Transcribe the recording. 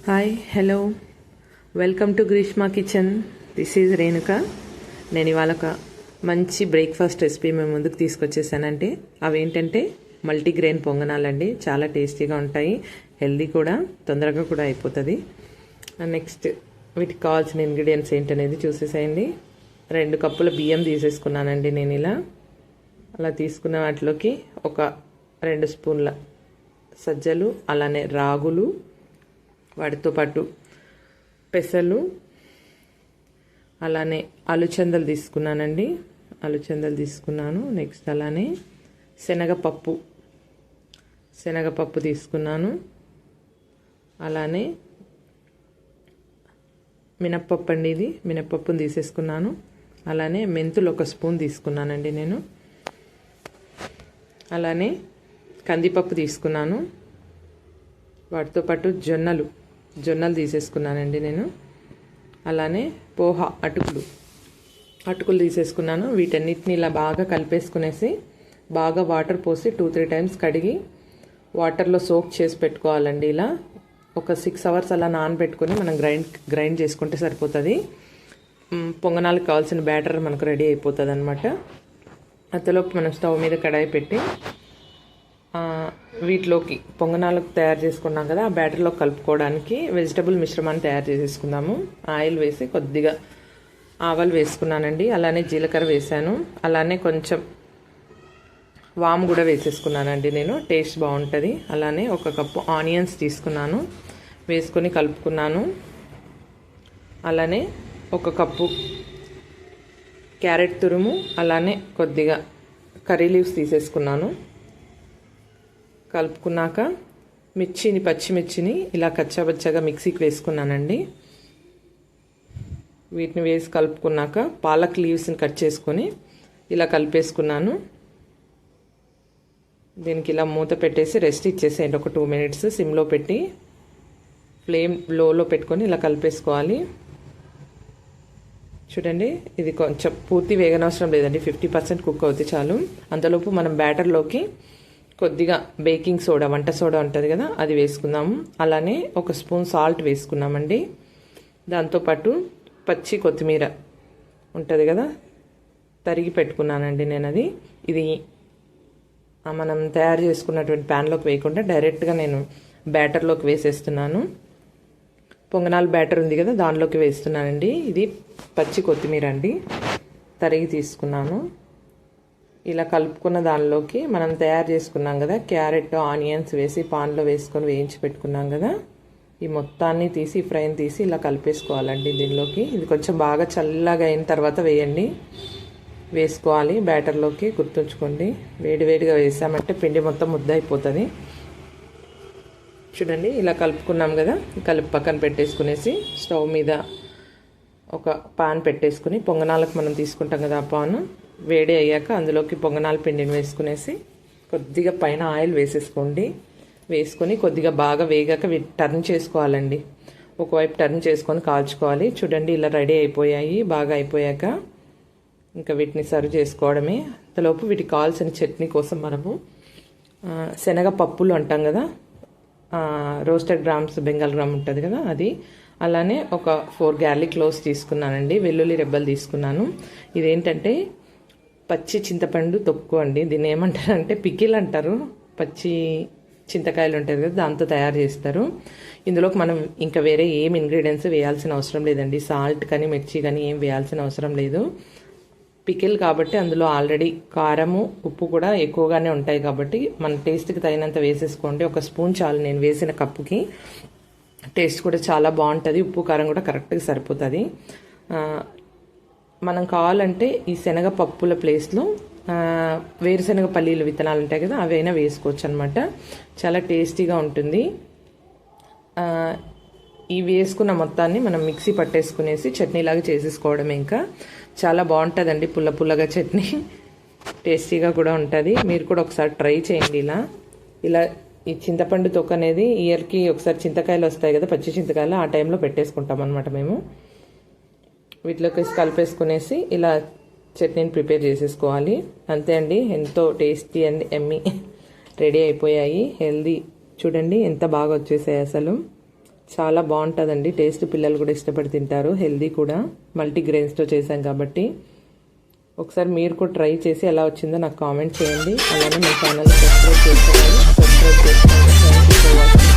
Hi hello welcome to Greeshma kitchen. This is Renuka. నేను ఇవాళ ఒక మంచి బ్రేక్ఫాస్ట్ రెసిపీ మేము ముందుకు తీసుకొచ్చేసానంటే అవేంటంటే మల్టీగ్రెయిన్ పొంగనాలండి. చాలా టేస్టీగా ఉంటాయి, హెల్దీ కూడా, తొందరగా కూడా అయిపోతుంది. నెక్స్ట్ వీటికి కావాల్సిన ఇంగ్రీడియంట్స్ ఏంటనేది చూసేసేయండి. 2 కప్పుల బియ్యం తీసేసుకున్నానండి నేను. అలా తీసుకున్న వాటిలోకి ఒక 2 స్పూన్ల సజ్జలు, అలానే రాగులు, వాటితో పాటు పెసలు, అలానే అలుచందలు తీసుకున్నానండి. అలుచందలు తీసుకున్నాను. నెక్స్ట్ అలానే శనగపప్పు తీసుకున్నాను. అలానే మినప్పప్పు అండి, ఇది మినప్పప్పుని తీసేసుకున్నాను. అలానే మెంతులు 1 స్పూన్ తీసుకున్నానండి నేను. అలానే కందిపప్పు తీసుకున్నాను. వాటితో పాటు జొన్నలు తీసేసుకున్నానండి నేను. అలానే పోహా అటుకులు తీసేసుకున్నాను. వీటన్నిటిని ఇలా బాగా కలిపేసుకునేసి బాగా వాటర్ పోసి 2-3 టైమ్స్ కడిగి వాటర్లో సోక్ చేసి పెట్టుకోవాలండి. ఇలా ఒక 6 అవర్స్ అలా నానబెట్టుకొని మనం గ్రైండ్ చేసుకుంటే సరిపోతుంది. పొంగనాలకు కావాల్సిన బ్యాటర్ మనకు రెడీ అయిపోతుంది అనమాట. అంతలోపు మనం స్టవ్ మీద కడాయి పెట్టి వీటిలోకి పొంగనాలకు తయారు చేసుకున్నాం కదా, ఆ బ్యాటర్లో కలుపుకోవడానికి వెజిటబుల్ మిశ్రమాన్ని తయారు చేసేసుకుందాము. ఆయిల్ వేసి కొద్దిగా ఆవాలు వేసుకున్నానండి. అలానే జీలకర్ర వేసాను. అలానే కొంచెం వాము కూడా వేసేసుకున్నానండి నేను, టేస్ట్ బాగుంటుంది. అలానే 1 కప్పు ఆనియన్స్ తీసుకున్నాను, వేసుకొని కలుపుకున్నాను. అలానే 1 కప్పు క్యారెట్ తురుము, అలానే కొద్దిగా కర్రీ లీవ్స్ తీసేసుకున్నాను. కలుపుకున్నాక పచ్చిమిర్చిని ఇలా కచ్చాబచ్చాగా మిక్సీకి వేసుకున్నానండి. వీటిని వేసి కలుపుకున్నాక పాలక్ లీవ్స్ని కట్ చేసుకొని ఇలా కలిపేసుకున్నాను. దీనికి ఇలా మూత పెట్టేసి రెస్ట్ ఇచ్చేసేయండి ఒక 2 మినిట్స్. సిమ్లో పెట్టి ఫ్లేమ్ లోలో పెట్టుకొని ఇలా కలిపేసుకోవాలి. చూడండి, ఇది కొంచెం పూర్తి వేగనవసరం లేదండి, 50% కుక్ అవుతే చాలు. అంతలోపు మనం బ్యాటర్లోకి కొద్దిగా బేకింగ్ సోడా, వంట సోడా ఉంటుంది కదా, అది వేసుకుందాము. అలానే 1 స్పూన్ సాల్ట్ వేసుకున్నామండి. దాంతోపాటు పచ్చి కొత్తిమీర ఉంటుంది కదా, తరిగి పెట్టుకున్నానండి నేను. ఇది మనం తయారు చేసుకున్నటువంటి ప్యాన్లోకి వేయకుండా డైరెక్ట్గా నేను బ్యాటర్లోకి వేసేస్తున్నాను. పొంగనాలు బ్యాటర్ ఉంది కదా, దానిలోకి వేస్తున్నానండి. ఇది పచ్చి కొత్తిమీర అండి, తరిగి తీసుకున్నాను. ఇలా కలుపుకున్న దానిలోకి మనం తయారు చేసుకున్నాం కదా క్యారెట్, ఆనియన్స్ వేసి పాన్లో వేసుకొని వేయించి పెట్టుకున్నాం కదా, ఈ మొత్తాన్ని తీసి ఫ్రైని తీసి ఇలా కలిపేసుకోవాలండి దీనిలోకి. ఇది కొంచెం బాగా చల్లగా అయిన తర్వాత వేసుకోవాలి బ్యాటర్లోకి. గుర్తుంచుకోండి, వేడివేడిగా వేసామంటే పిండి మొత్తం ముద్ద అయిపోతుంది. చూడండి, ఇలా కలుపుకున్నాం కదా, కలిపి పక్కన పెట్టేసుకునేసి స్టవ్ మీద ఒక పాన్ పెట్టేసుకుని పొంగనాలకు మనం తీసుకుంటాం కదా, ఆ పాను వేడి అయ్యాక అందులోకి పొంగనాల పిండిని వేసుకునేసి కొద్దిగా పైన ఆయిల్ వేసేసుకోండి. వేసుకొని కొద్దిగా బాగా వేగాక టర్న్ చేసుకోవాలండి. ఒకవైపు టర్న్ చేసుకొని కాల్చుకోవాలి. చూడండి, ఇలా రెడీ అయిపోయాయి. బాగా అయిపోయాక ఇంకా వీటిని సర్వ్ చేసుకోవడమే. అంతలోపు వీటికి కావాల్సిన చట్నీ కోసం మనము శనగపప్పులు అంటాం కదా, రోస్టెడ్ గ్రామ్స్, బెంగాల్ గ్రామ్ ఉంటుంది కదా, అది. అలానే ఒక 4 గార్లిక్ క్లోవ్స్ తీసుకున్నానండి. వెల్లుల్లి రెబ్బలు తీసుకున్నాను. ఇదేంటంటే పచ్చి చింతపండు తొక్కు అండి. దీన్ని ఏమంటారంటే పికిల్ అంటారు. పచ్చి చింతకాయలు ఉంటుంది కదా, దాంతో తయారు చేస్తారు. ఇందులోకి మనం ఇంకా వేరే ఏం ఇంగ్రీడియంట్స్ వేయాల్సిన అవసరం లేదండి. సాల్ట్ కానీ మిర్చి కానీ ఏం వేయాల్సిన అవసరం లేదు. పికిల్ కాబట్టి అందులో ఆల్రెడీ కారము, ఉప్పు కూడా ఎక్కువగానే ఉంటాయి కాబట్టి మన టేస్ట్కి తగినంత వేసేసుకోండి. 1 స్పూన్ చాలు, నేను వేసిన కప్పుకి. టేస్ట్ కూడా చాలా బాగుంటుంది. ఉప్పు కారం కూడా కరెక్ట్గా సరిపోతుంది. మనం కావాలంటే ఈ శనగపప్పుల ప్లేస్లో వేరుశనగ పల్లీలు విత్తనాలు ఉంటాయి కదా, అవైనా వేసుకోవచ్చు అనమాట. చాలా టేస్టీగా ఉంటుంది. ఈ వేసుకున్న మొత్తాన్ని మనం మిక్సీ పట్టేసుకునేసి చట్నీలాగా చేసేసుకోవడమే. ఇంకా చాలా బాగుంటుందండి, పుల్లగా చట్నీ, టేస్టీగా కూడా ఉంటుంది. మీరు కూడా ఒకసారి ట్రై చేయండి. ఇలా ఈ చింతపండు తొక్క అనేది ఇయర్కి ఒకసారి చింతకాయలు వస్తాయి కదా, పచ్చి చింతకాయలు, ఆ టైంలో పెట్టేసుకుంటాం అనమాట మేము. వీటిలోకి కలిపేసుకునేసి ఇలా చట్నీని ప్రిపేర్ చేసేసుకోవాలి. అంతే అండి, ఎంతో టేస్టీ అండ్ ఎమ్మీ రెడీ అయిపోయాయి. హెల్దీ, చూడండి ఎంత బాగా వచ్చేసాయి అసలు. చాలా బాగుంటుందండి టేస్ట్. పిల్లలు కూడా ఇష్టపడి తింటారు, హెల్దీ కూడా, మల్టీగ్రెయిన్స్తో చేసాం కాబట్టి. ఒకసారి మీరు కూడా ట్రై చేసి ఎలా వచ్చిందో నాకు కామెంట్ చేయండి. అలానే మన ఛానల్ని సబ్స్క్రైబ్ చేసుకోండి. Thank you for watching.